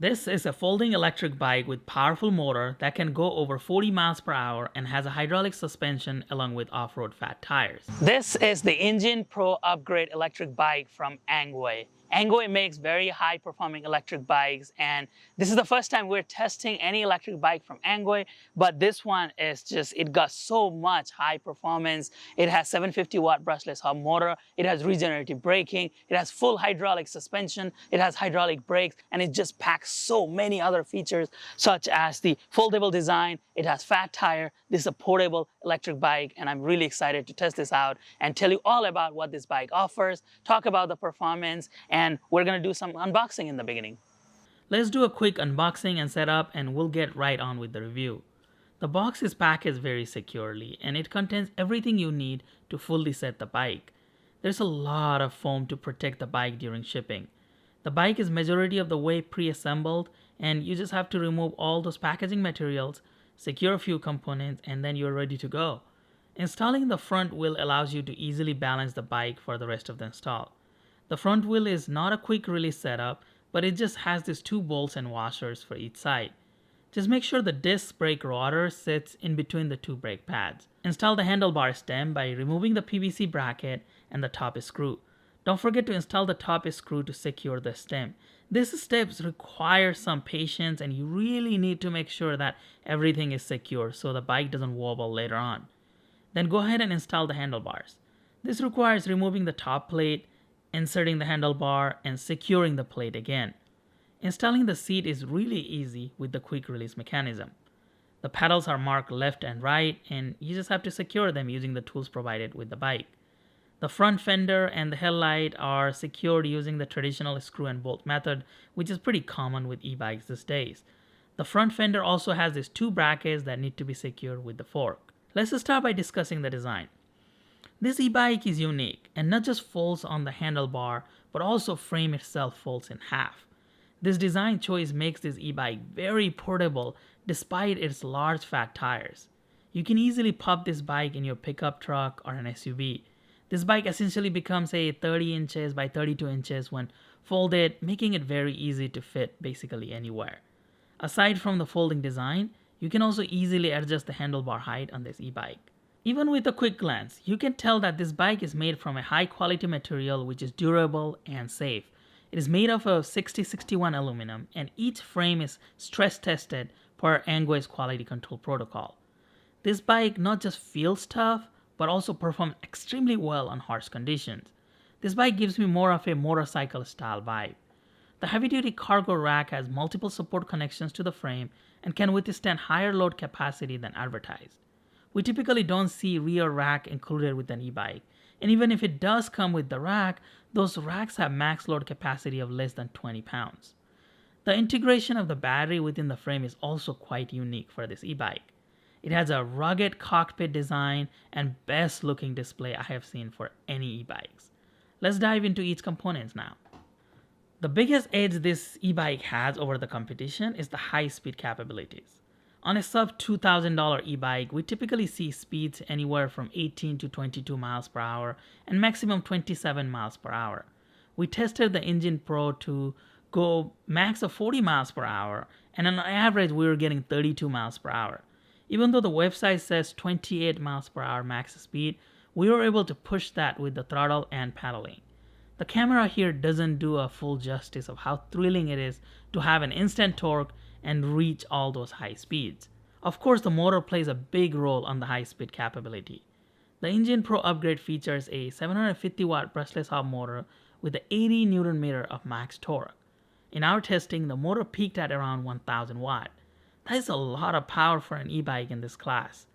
This is a folding electric bike with powerful motor that can go over 40 miles per hour and has a hydraulic suspension along with off-road fat tires. This is the Engine Pro Upgrade electric bike from ENGWE. ENGWE makes very high-performing electric bikes, and this is the first time we're testing any electric bike from ENGWE, but this one is just, it got so much high performance. It has 750-watt brushless hub motor, it has regenerative braking, it has full hydraulic suspension, it has hydraulic brakes, and it just packs so many other features such as the foldable design. It has fat tire. This is a portable electric bike, and I'm really excited to test this out and tell you all about what this bike offers, talk about the performance, and we're going to do some unboxing in the beginning. Let's do a quick unboxing and setup, and we'll get right on with the review. The box is packaged very securely, and it contains everything you need to fully set the bike. There's a lot of foam to protect the bike during shipping. The bike is majority of the way pre-assembled, and you just have to remove all those packaging materials, secure a few components, and then you're ready to go. Installing the front wheel allows you to easily balance the bike for the rest of the install. The front wheel is not a quick release setup, but it just has these 2 bolts and washers for each side. Just make sure the disc brake rotor sits in between the 2 brake pads. Install the handlebar stem by removing the PVC bracket and the top screw. Don't forget to install the top screw to secure the stem. These steps require some patience, and you really need to make sure that everything is secure so the bike doesn't wobble later on. Then go ahead and install the handlebars. This requires removing the top plate, inserting the handlebar, and securing the plate again. Installing the seat is really easy with the quick release mechanism. The pedals are marked left and right, and you just have to secure them using the tools provided with the bike. The front fender and the headlight are secured using the traditional screw and bolt method, which is pretty common with e-bikes these days. The front fender also has these 2 brackets that need to be secured with the fork. Let's start by discussing the design. This e-bike is unique and not just folds on the handlebar, but also frame itself folds in half. This design choice makes this e-bike very portable despite its large fat tires. You can easily pop this bike in your pickup truck or an SUV. This bike essentially becomes a 30 inches by 32 inches when folded, making it very easy to fit basically anywhere. Aside from the folding design, you can also easily adjust the handlebar height on this e-bike. Even with a quick glance, you can tell that this bike is made from a high quality material which is durable and safe. It is made of a 6061 aluminum, and each frame is stress tested per ENGWE's quality control protocol. This bike not just feels tough, but also performs extremely well on harsh conditions. This bike gives me more of a motorcycle style vibe. The heavy-duty cargo rack has multiple support connections to the frame and can withstand higher load capacity than advertised. We typically don't see rear rack included with an e-bike, and even if it does come with the rack, those racks have max load capacity of less than 20 pounds. The integration of the battery within the frame is also quite unique for this e-bike. It has a rugged cockpit design and best looking display I have seen for any e-bikes. Let's dive into each component now. The biggest edge this e-bike has over the competition is the high speed capabilities. On a sub $2,000 e-bike, we typically see speeds anywhere from 18 to 22 miles per hour and maximum 27 miles per hour. We tested the Engine Pro to go max of 40 miles per hour, and on average we were getting 32 miles per hour. Even though the website says 28 miles per hour max speed, we were able to push that with the throttle and pedaling. The camera here doesn't do a full justice of how thrilling it is to have an instant torque and reach all those high speeds. Of course, the motor plays a big role on the high speed capability. The Engine Pro Upgrade features a 750 watt brushless hub motor with 80 Newton meter of max torque. In our testing, the motor peaked at around 1000 watt. That is a lot of power for an e-bike in this class.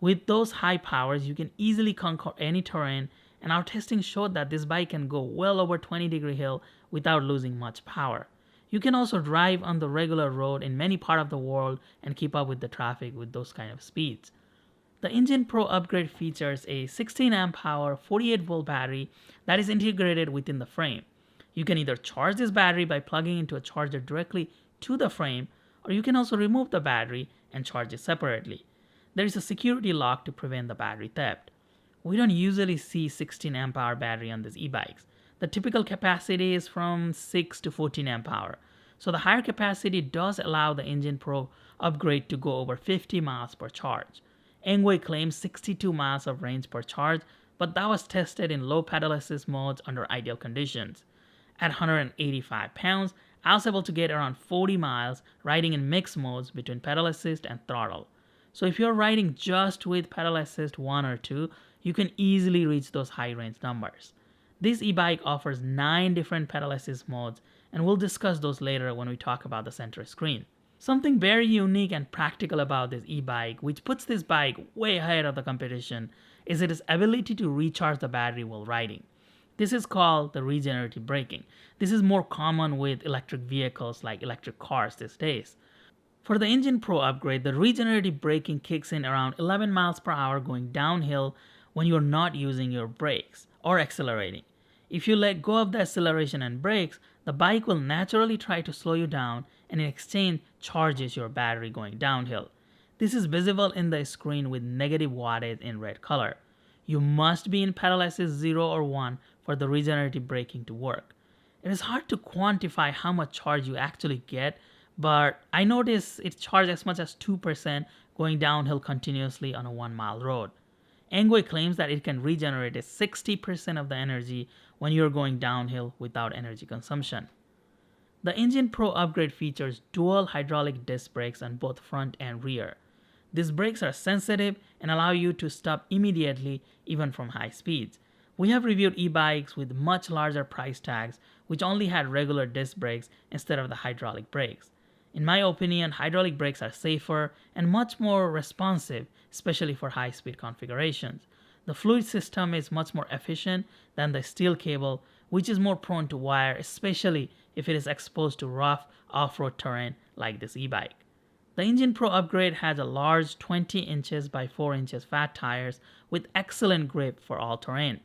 With those high powers, you can easily conquer any terrain, and our testing showed that this bike can go well over 20-degree hill without losing much power. You can also drive on the regular road in many parts of the world and keep up with the traffic with those kind of speeds. The Engine Pro Upgrade features a 16 amp hour 48 volt battery that is integrated within the frame. You can either charge this battery by plugging into a charger directly to the frame, or you can also remove the battery and charge it separately. There is a security lock to prevent the battery theft. We don't usually see 16 amp hour battery on these e-bikes. The typical capacity is from 6 to 14 amp hour. So the higher capacity does allow the Engine Pro upgrade to go over 50 miles per charge. ENGWE claims 62 miles of range per charge, but that was tested in low pedal assist modes under ideal conditions. At 185 pounds, I was able to get around 40 miles riding in mixed modes between pedal assist and throttle. So if you're riding just with pedal assist 1 or 2, you can easily reach those high range numbers. This e-bike offers 9 different pedal assist modes, and we'll discuss those later when we talk about the center screen. Something very unique and practical about this e-bike, which puts this bike way ahead of the competition, is its ability to recharge the battery while riding. This is called the regenerative braking. This is more common with electric vehicles like electric cars these days. For the Engine Pro upgrade, the regenerative braking kicks in around 11 miles per hour going downhill when you're not using your brakes or accelerating. If you let go of the acceleration and brakes, the bike will naturally try to slow you down and in exchange charges your battery going downhill. This is visible in the screen with negative wattage in red color. You must be in pedal assist 0 or 1 for the regenerative braking to work. It is hard to quantify how much charge you actually get, but I noticed it charges as much as 2% going downhill continuously on a 1-mile road. ENGWE claims that it can regenerate 60% of the energy when you're going downhill without energy consumption. The Engine Pro upgrade features dual hydraulic disc brakes on both front and rear. These brakes are sensitive and allow you to stop immediately even from high speeds. We have reviewed e-bikes with much larger price tags which only had regular disc brakes instead of the hydraulic brakes. In my opinion, hydraulic brakes are safer and much more responsive, especially for high-speed configurations. The fluid system is much more efficient than the steel cable, which is more prone to wear, especially if it is exposed to rough off-road terrain like this e-bike. The Engine Pro upgrade has a large 20 inches by 4 inches fat tires with excellent grip for all terrain.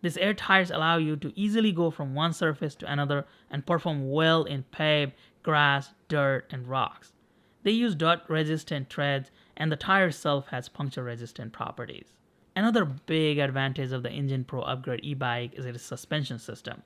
These air tires allow you to easily go from one surface to another and perform well in paved, grass, dirt, and rocks. They use dust-resistant treads, and the tire itself has puncture-resistant properties. Another big advantage of the Engine Pro upgrade e-bike is its suspension system.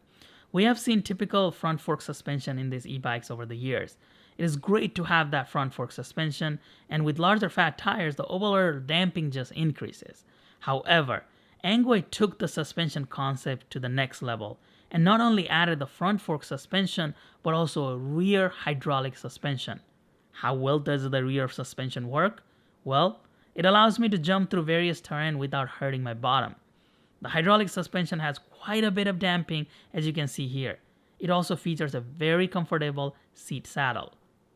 We have seen typical front fork suspension in these e-bikes over the years. It is great to have that front fork suspension, and with larger fat tires, the overall damping just increases. However, ENGWE took the suspension concept to the next level and not only added the front fork suspension but also a rear hydraulic suspension. How well does the rear suspension work? Well, it allows me to jump through various terrain without hurting my bottom. The hydraulic suspension has quite a bit of damping, as you can see here. It also features a very comfortable seat saddle.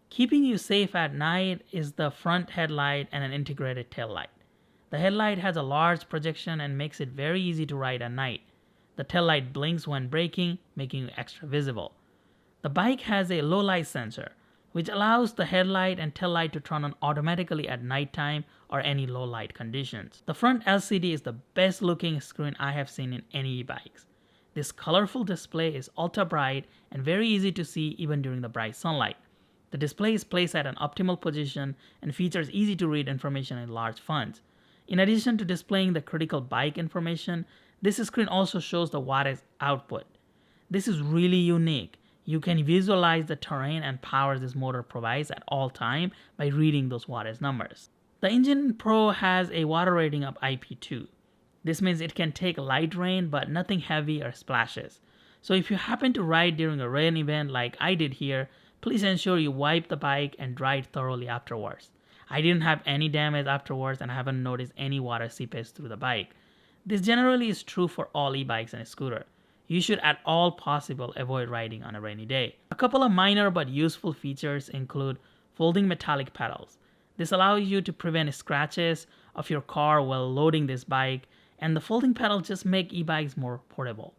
Keeping you safe at night is the front headlight and an integrated tail light. The headlight has a large projection and makes it very easy to ride at night. The tail light blinks when braking, making you extra visible. The bike has a low light sensor, which allows the headlight and tail light to turn on automatically at nighttime or any low light conditions. The front LCD is the best looking screen I have seen in any e-bikes. This colorful display is ultra bright and very easy to see even during the bright sunlight. The display is placed at an optimal position and features easy to read information in large fonts. In addition to displaying the critical bike information, this screen also shows the wattage output. This is really unique. You can visualize the terrain and power this motor provides at all time by reading those wattage numbers. The Engine Pro has a water rating of IP2. This means it can take light rain but nothing heavy or splashes. So if you happen to ride during a rain event like I did here, please ensure you wipe the bike and dry it thoroughly afterwards. I didn't have any damage afterwards and I haven't noticed any water seepage through the bike. This generally is true for all e-bikes and scooter. You should at all possible avoid riding on a rainy day. A couple of minor but useful features include folding metallic pedals. This allows you to prevent scratches of your car while loading this bike, and the folding pedals just make e-bikes more portable.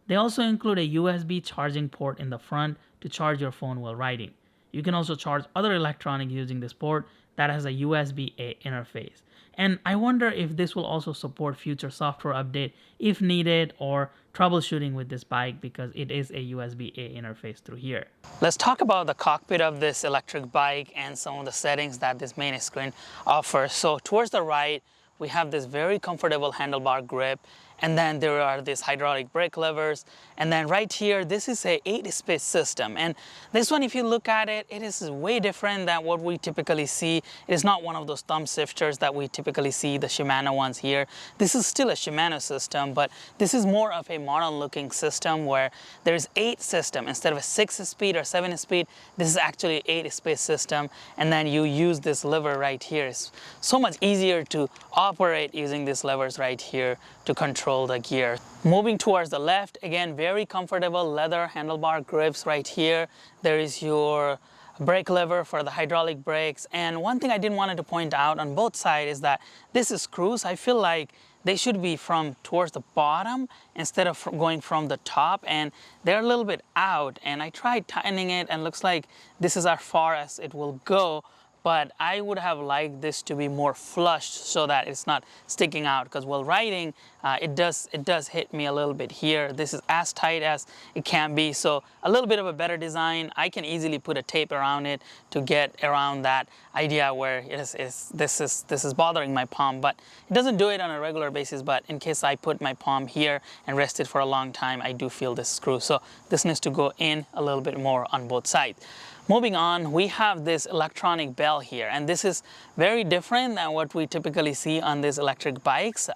They also include a USB charging port in the front to charge your phone while riding. You can also charge other electronics using this port that has a USB-A interface. And I wonder if this will also support future software update if needed or troubleshooting with this bike because it is a USB-A interface through here. Let's talk about the cockpit of this electric bike and some of the settings that this main screen offers. So towards the right, we have this very comfortable handlebar grip, and then there are these hydraulic brake levers, and then right here, this is a 8-speed system. And this one, if you look at it, it is way different than what we typically see. It is not one of those thumb shifters that we typically see, the Shimano ones here. This is still a Shimano system, but this is more of a modern looking system where there's 8 system. Instead of a 6-speed or 7-speed, this is actually 8-speed system. And then you use this lever right here. It's so much easier to operate using these levers right here to control the gear. Moving towards the left, again, very comfortable leather handlebar grips right here. There is your brake lever for the hydraulic brakes. And one thing I didn't want to point out on both sides is that this is screws. I feel like they should be from towards the bottom instead of going from the top, and they're a little bit out. And I tried tightening it, and looks like this is as far as it will go. But I would have liked this to be more flushed so that it's not sticking out, because while riding, it does hit me a little bit here. This is as tight as it can be, so a little bit of a better design. I can easily put a tape around it to get around that idea where this is bothering my palm, but it doesn't do it on a regular basis. But in case I put my palm here and rest it for a long time, I do feel this screw. So this needs to go in a little bit more on both sides. Moving on, we have this electronic bell here, and this is very different than what we typically see on these electric bikes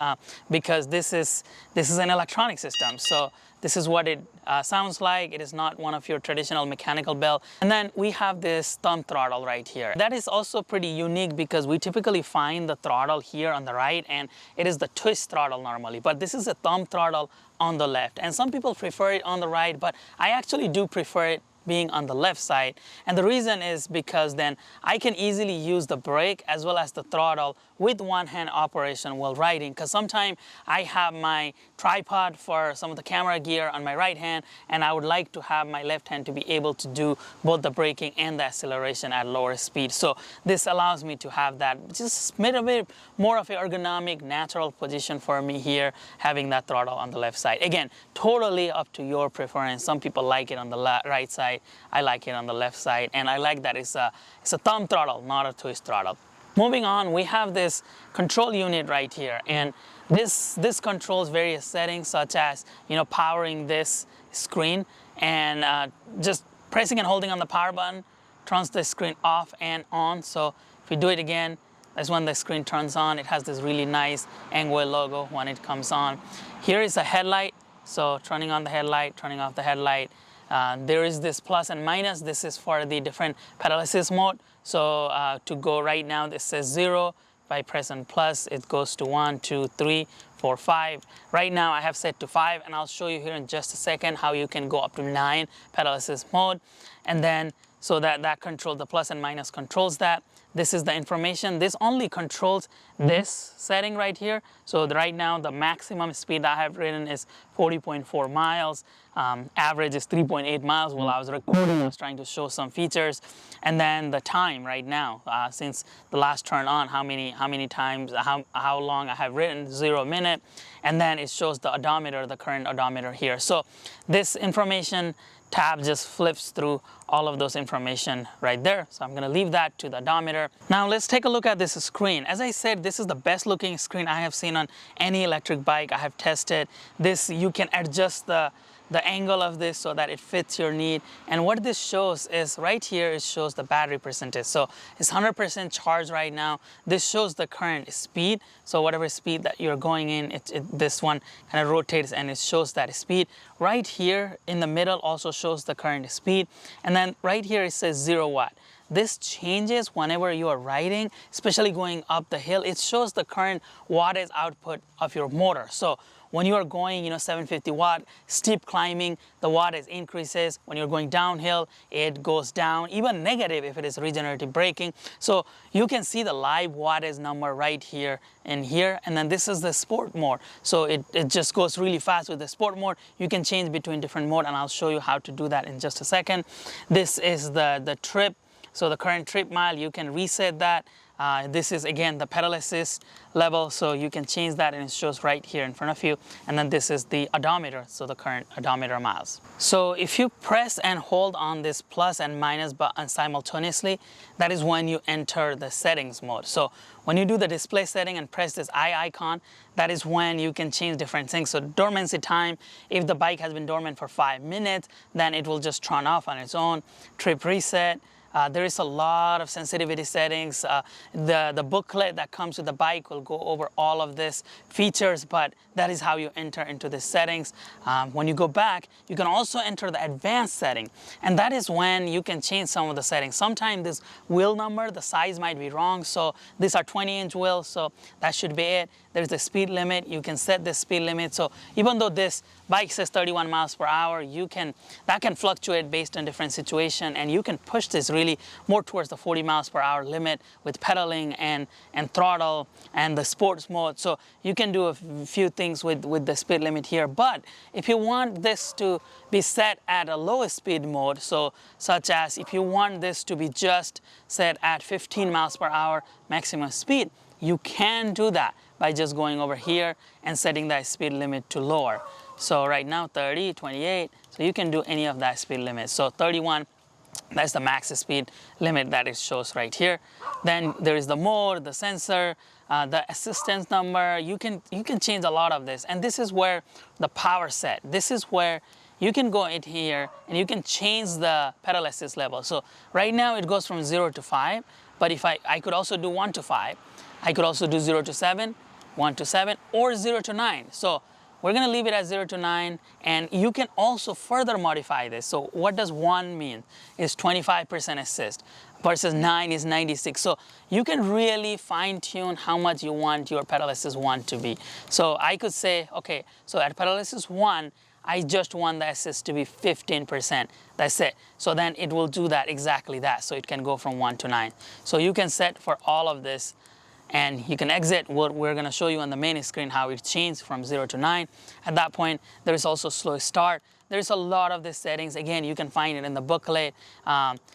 because this is an electronic system. So this is what it sounds like. It is not one of your traditional mechanical bell. And then we have this thumb throttle right here. That is also pretty unique because we typically find the throttle here on the right, and it is the twist throttle normally, but this is a thumb throttle on the left. And some people prefer it on the right, but I actually do prefer it being on the left side. And the reason is because then I can easily use the brake as well as the throttle with one hand operation while riding, because sometimes I have my tripod for some of the camera gear on my right hand, and I would like to have my left hand to be able to do both the braking and the acceleration at lower speed. So this allows me to have that just a bit more of an ergonomic, natural position for me here, having that throttle on the left side. Again, totally up to your preference. Some people like it on the right side. I like it on the left side, and I like that it's a thumb throttle, not a twist throttle. Moving on, we have this control unit right here, and this controls various settings such as, you know, powering this screen, and just pressing and holding on the power button turns the screen off and on. So if we do it again, that's when the screen turns on. It has this really nice ENGWE logo when it comes on. Here is a headlight, so turning on the headlight, turning off the headlight. There is this plus and minus. This is for the different pedal assist mode. So to go right now, this says 0. If I press on plus, it goes to 1, 2, 3, 4, 5. Right now I have set to 5, and I'll show you here in just a second how you can go up to 9 pedal assist mode. And then so that controls the plus and minus, controls that. This is the information. This only controls this setting right here. So right now the maximum speed I have ridden is 40.4 miles. Average is 3.8 miles. While I was recording, I was trying to show some features. And then the time right now, since the last turn on, how many times, how long I have ridden, 0 minute. And then it shows the odometer, the current odometer here. So this information tab just flips through all of those information right there. So I'm going to leave that to the odometer. Now let's take a look at this screen. As I said, this is the best looking screen I have seen on any electric bike I have tested. This, you can adjust the angle of this so that it fits your need. And what this shows is right here, it shows the battery percentage. So it's 100% charged right now. This shows the current speed. So whatever speed that you're going in, this one kind of rotates and it shows that speed. Right here in the middle also shows the current speed. And then right here it says 0 watt. This changes whenever you are riding, especially going up the hill. It shows the current wattage output of your motor. So when you are going, 750 watt, steep climbing, the wattage increases. When you're going downhill, it goes down, even negative if it is regenerative braking. So you can see the live wattage number right here and here. And then this is the sport mode. So it just goes really fast with the sport mode. You can change between different modes, and I'll show you how to do that in just a second. This is the trip. So the current trip mile, you can reset that. This is again the pedal assist level, so you can change that and it shows right here in front of you. And then this is the odometer, so the current odometer miles. So if you press and hold on this plus and minus button simultaneously, that is when you enter the settings mode. So when you do the display setting and press this eye icon, that is when you can change different things. So dormancy time, if the bike has been dormant for 5 minutes, then it will just turn off on its own. Trip reset. There is a lot of sensitivity settings. The booklet that comes with the bike will go over all of this features, but that is how you enter into the settings. When you go back, you can also enter the advanced setting, and that is when you can change some of the settings. Sometimes this wheel number, the size might be wrong, so these are 20-inch wheels, so that should be it. There's a speed limit. You can set the speed limit. So even though this bike says 31 miles per hour, that can fluctuate based on different situation, and you can push this really more towards the 40 miles per hour limit with pedaling and throttle and the sports mode. So you can do a few things with the speed limit here. But if you want this to be set at a lowest speed mode, so such as if you want this to be just set at 15 miles per hour maximum speed, you can do that by just going over here and setting that speed limit to lower. So right now 30, 28, so you can do any of that speed limit. So 31, that's the max speed limit that it shows right here. Then there is the mode, the sensor, the assistance number. You can change a lot of this, and this is where the power set. This is where you can go in here and you can change the pedal assist level. So right now it goes from 0 to 5, but if I could also do 1 to 5. I could also do 0 to 7, 1 to 7, or 0 to 9. So we're going to leave it at 0 to 9, and you can also further modify this. So what does 1 mean? Is 25% assist versus 9 is 96. So you can really fine tune how much you want your pedal assist 1 to be. So I could say, okay, so at pedal assist 1, I just want the assist to be 15%. That's it. So then it will do that exactly that. So it can go from 1 to 9. So you can set for all of this, and you can exit. What we're going to show you on the main screen how it changed from 0 to 9. At that point, there is also slow start. There's a lot of these settings. Again, you can find it in the booklet.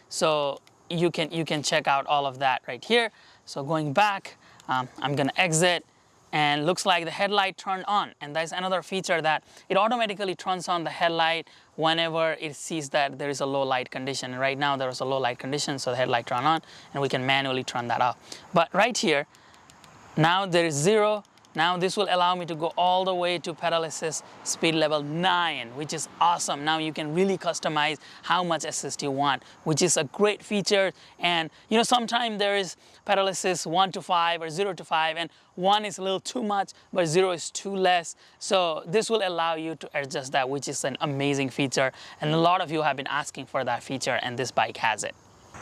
So you can check out all of that right here. So going back, I'm going to exit, and looks like the headlight turned on. And that's another feature that it automatically turns on the headlight whenever it sees that there is a low light condition. And right now there is a low light condition, so the headlight turned on, and we can manually turn that off. But right here, now there is 0. Now this will allow me to go all the way to pedal assist speed level 9, which is awesome. Now you can really customize how much assist you want, which is a great feature. And you know, sometimes there is pedal assist 1 to 5 or 0 to 5, and 1 is a little too much, but 0 is too less. So this will allow you to adjust that, which is an amazing feature. And a lot of you have been asking for that feature, and this bike has it.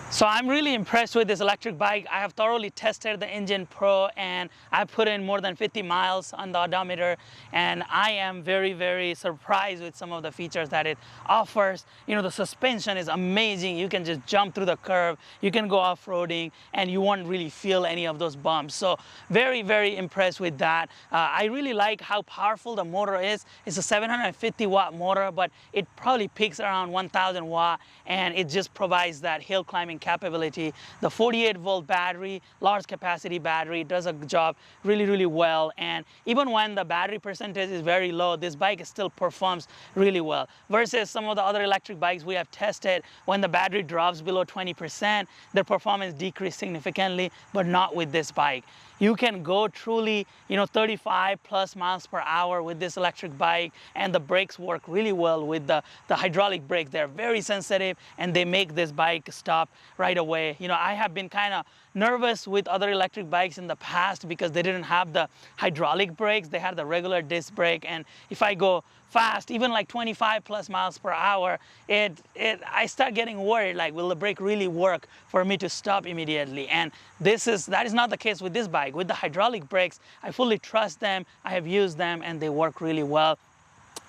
So I'm really impressed with this electric bike. I have thoroughly tested the ENGWE Pro, and I put in more than 50 miles on the odometer, and I am very, very surprised with some of the features that it offers. You know, the suspension is amazing. You can just jump through the curve, you can go off-roading, and you won't really feel any of those bumps. So very, very impressed with that. I really like how powerful the motor is. It's a 750 watt motor, but it probably peaks around 1000 watt, and it just provides that hill climbing capability. The 48 volt battery, large capacity battery, does a job really, really well. And even when the battery percentage is very low, this bike still performs really well. Versus some of the other electric bikes we have tested, when the battery drops below 20%, their performance decreases significantly, but not with this bike. You can go truly, 35 plus miles per hour with this electric bike, and the brakes work really well with the hydraulic brake. They're very sensitive, and they make this bike stop right away. I have been kind of nervous with other electric bikes in the past because they didn't have the hydraulic brakes. They had the regular disc brake, and if I go fast, even like 25 plus miles per hour, I start getting worried, like, will the brake really work for me to stop immediately? And that is not the case with this bike. With the hydraulic brakes, I fully trust them. I have used them, and they work really well.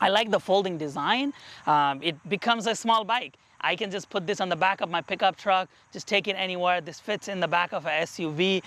I like the folding design. It becomes a small bike. I can just put this on the back of my pickup truck, just take it anywhere. This fits in the back of a SUV.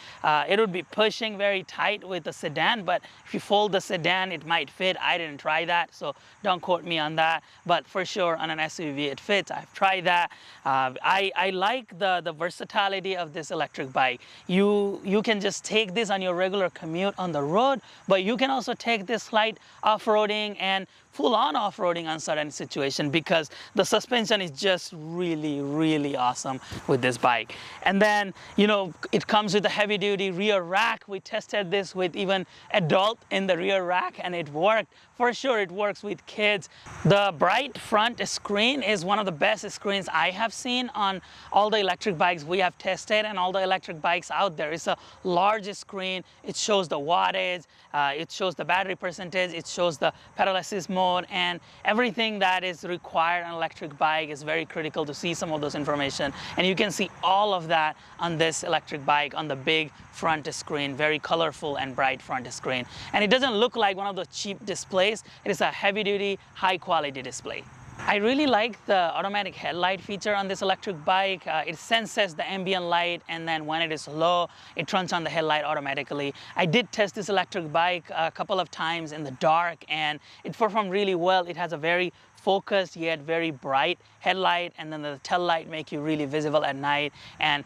It would be pushing very tight with the sedan, but if you fold the sedan, it might fit. I didn't try that, so don't quote me on that. But for sure, on an SUV, it fits. I've tried that. I like the versatility of this electric bike. You can just take this on your regular commute on the road, but you can also take this light off-roading and full-on off-roading on certain situations because the suspension is just really awesome with this bike. And then, you know, it comes with a heavy-duty rear rack. We tested this with even adult in the rear rack and it worked. For sure, it works with kids. The bright front screen is one of the best screens I have seen on all the electric bikes we have tested and all the electric bikes out there. It's a large screen. It shows the wattage, it shows the battery percentage, it shows the pedal assist mode, and everything that is required on an electric bike is very critical to see some of those information. And you can see all of that on this electric bike on the big front screen, very colorful and bright front screen. And it doesn't look like one of those cheap displays. It is a heavy-duty, high-quality display. I really like the automatic headlight feature on this electric bike. It senses the ambient light, and then when it is low, it turns on the headlight automatically. I did test this electric bike a couple of times in the dark, and it performed really well. It has a very focused yet very bright headlight, and then the tail light make you really visible at night. And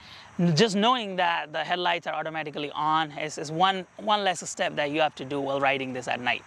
just knowing that the headlights are automatically on is one less step that you have to do while riding this at night.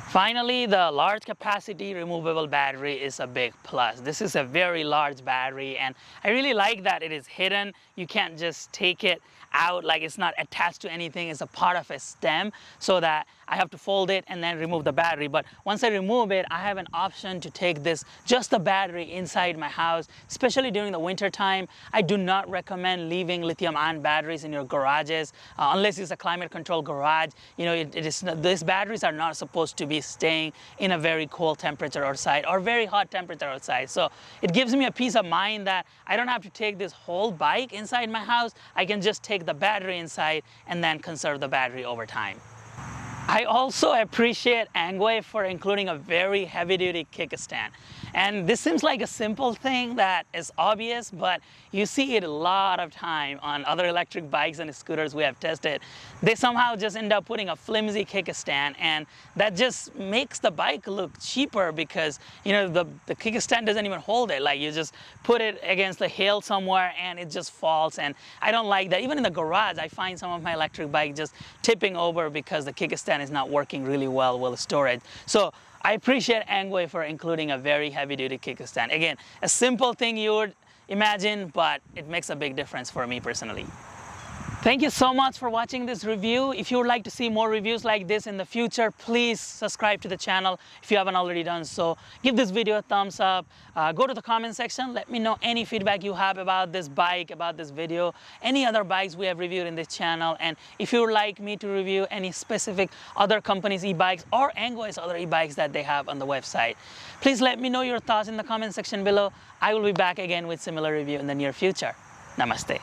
Finally, the large capacity removable battery is a big plus. This is a very large battery, and I really like that it is hidden. You can't just take it out, like it's not attached to anything. It's a part of a stem, so that I have to fold it and then remove the battery. But once I remove it, I have an option to take this, just the battery, inside my house, especially during the winter time. I do not recommend leaving lithium-ion batteries in your garages unless it's a climate controlled garage. You know, these batteries are not supposed to be staying in a very cold temperature outside or very hot temperature outside. So it gives me a peace of mind that I don't have to take this whole bike inside my house. I can just take the battery inside and then conserve the battery over time. I also appreciate ENGWE for including a very heavy-duty kickstand. And this seems like a simple thing that is obvious, but you see it a lot of time on other electric bikes and scooters we have tested. They somehow just end up putting a flimsy kickstand, and that just makes the bike look cheaper because, you know, the kickstand doesn't even hold it. Like, you just put it against the hill somewhere and it just falls, and I don't like that. Even in the garage, I find some of my electric bikes just tipping over because the kickstand is not working really well with storage. So I appreciate ENGWE for including a very heavy-duty kickstand. Again, a simple thing you would imagine, but it makes a big difference for me personally. Thank you so much for watching this review. If you would like to see more reviews like this in the future, please subscribe to the channel if you haven't already done so. Give this video a thumbs up. Go to the comment section. Let me know any feedback you have about this bike, about this video, any other bikes we have reviewed in this channel. And if you would like me to review any specific other companies' e-bikes or ENGWE's other e-bikes that they have on the website, please let me know your thoughts in the comment section below. I will be back again with similar review in the near future. Namaste.